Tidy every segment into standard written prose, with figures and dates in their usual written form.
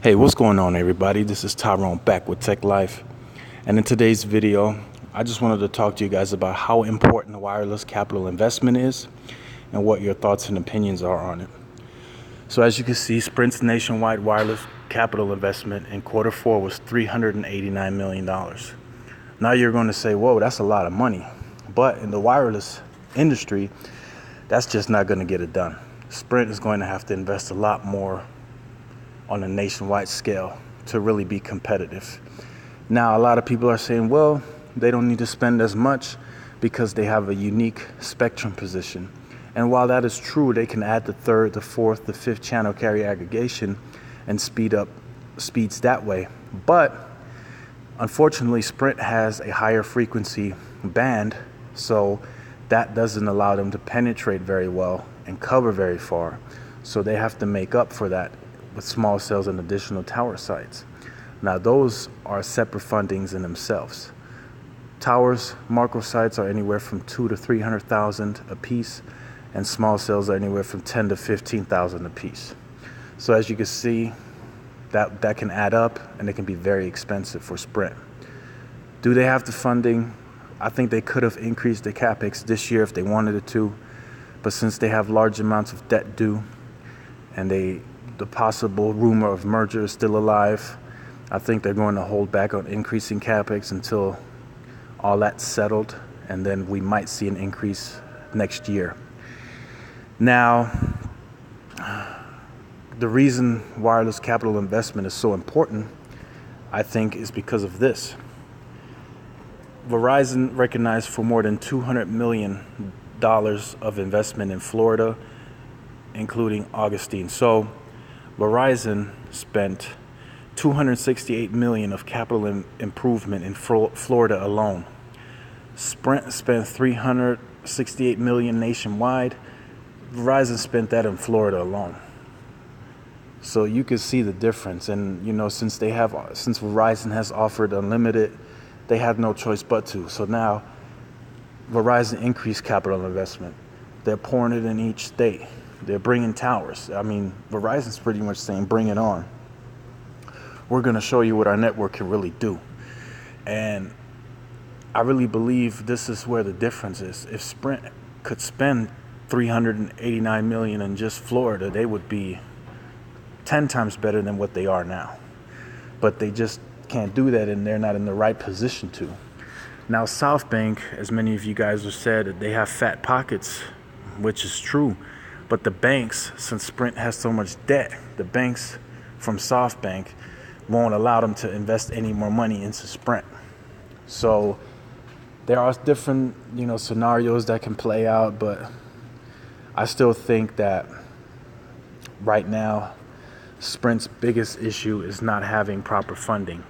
Hey, what's going on, everybody? This is Tyrone back with Tech Life. And in today's video, I just wanted to talk to you guys about how important the wireless capital investment is and what your thoughts and opinions are on it. So as you can see, Sprint's nationwide wireless capital investment in quarter four was $389 million. Now you're going to say, whoa, that's a lot of money. But in the wireless industry, that's just not going to get it done. Sprint is going to have to invest a lot more on a nationwide scale to really be competitive. Now, a lot of people are saying, well, they don't need to spend as much because they have a unique spectrum position. And while that is true, they can add the third, the fourth, the fifth channel carrier aggregation and speed up speeds that way. But unfortunately, Sprint has a higher frequency band, so that doesn't allow them to penetrate very well and cover very far. So they have to make up for that with small cells and additional tower sites. Now those are separate fundings in themselves. Towers, macro sites are anywhere from 200,000 to 300,000 a piece, and small cells are anywhere from 10,000 to 15,000 a piece. So as you can see, that can add up, and it can be very expensive for Sprint. Do they have the funding? I think they could have increased the capex this year if they wanted it to, but since they have large amounts of debt due, and the possible rumor of merger is still alive, I think they're going to hold back on increasing capex until all that's settled, and then we might see an increase next year. Now, the reason wireless capital investment is so important, I think, is because of this. Verizon recognized for more than $200 million of investment in Florida, including Augustine. So Verizon spent $268 million of capital improvement in Florida alone. Sprint spent $368 million nationwide. Verizon spent that in Florida alone. So you can see the difference. And since Verizon has offered unlimited, they have no choice but to. So now Verizon increased capital investment. They're pouring it in each state. They're bringing towers. I mean, Verizon's pretty much saying, bring it on. We're going to show you what our network can really do. And I really believe this is where the difference is. If Sprint could spend $389 million in just Florida, they would be 10 times better than what they are now. But they just can't do that, and they're not in the right position to. Now, SoftBank, as many of you guys have said, they have fat pockets, which is true. But the banks, since Sprint has so much debt, the banks from SoftBank won't allow them to invest any more money into Sprint. So there are different, scenarios that can play out, but I still think that right now, Sprint's biggest issue is not having proper funding.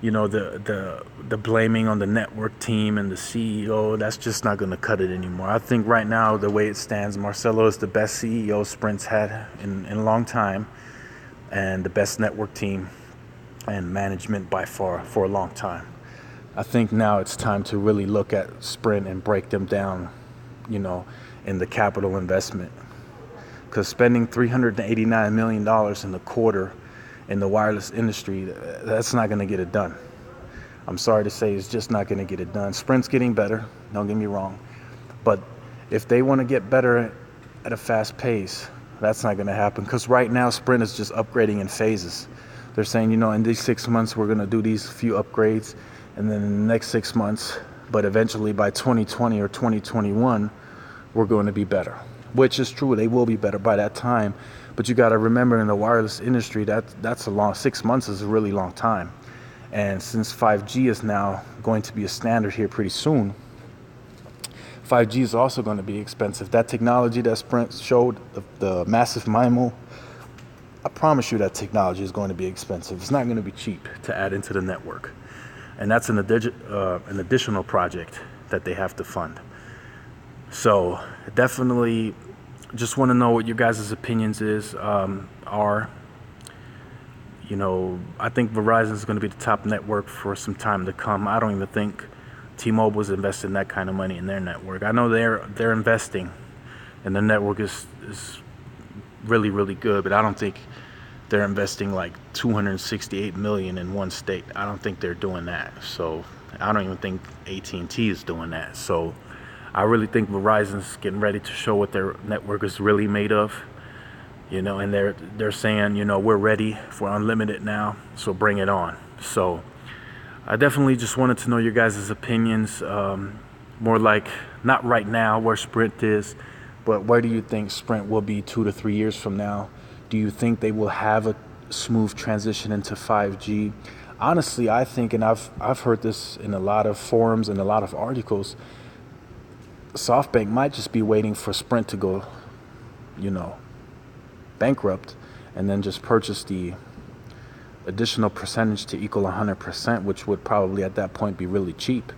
The blaming on the network team and the CEO, that's just not going to cut it anymore. I think right now, the way it stands, Marcelo is the best CEO Sprint's had in a long time, and the best network team and management by far for a long time. I think now it's time to really look at Sprint and break them down, in the capital investment. Because spending $389 million in a quarter in the wireless industry, that's not going to get it done. I'm sorry to say, it's just not going to get it done. Sprint's getting better, don't get me wrong. But if they want to get better at a fast pace, that's not going to happen. Because right now, Sprint is just upgrading in phases. They're saying, in these 6 months, we're going to do these few upgrades. And then in the next 6 months, but eventually by 2020 or 2021, we're going to be better. Which is true, they will be better by that time. But you got to remember, in the wireless industry, that's a long 6 months is a really long time. And since 5G is now going to be a standard here pretty soon, 5G is also going to be expensive. That technology that Sprint showed, the massive MIMO, I promise you that technology is going to be expensive. It's not going to be cheap to add into the network. And that's an additional project that they have to fund. So definitely just want to know what your guys' opinions are. I think Verizon is going to be the top network for some time to come. I don't even think T-Mobile is investing that kind of money in their network. I know they're investing, and the network is really, really good, but I don't think they're investing like 268 million in one state. I don't think they're doing that. So I don't even think AT&T is doing that. So I really think Verizon's getting ready to show what their network is really made of. And they're saying, we're ready for unlimited now, so bring it on. So I definitely just wanted to know your guys' opinions, more like not right now where Sprint is, but where do you think Sprint will be 2 to 3 years from now? Do you think they will have a smooth transition into 5G? Honestly, I think, and I've heard this in a lot of forums and a lot of articles, SoftBank might just be waiting for Sprint to go, bankrupt, and then just purchase the additional percentage to equal 100%, which would probably at that point be really cheap,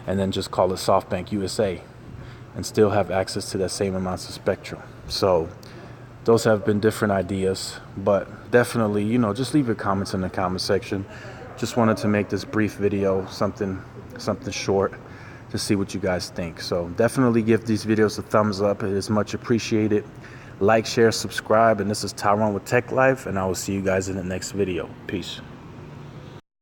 and then just call it SoftBank USA and still have access to that same amounts of spectrum. So those have been different ideas, but definitely, just leave your comments in the comment section. Just wanted to make this brief video, something short, to see what you guys think. So definitely give these videos a thumbs up. It is much appreciated. Like, share, subscribe, and this is Tyrone with Tech Life, and I will see you guys in the next video. Peace.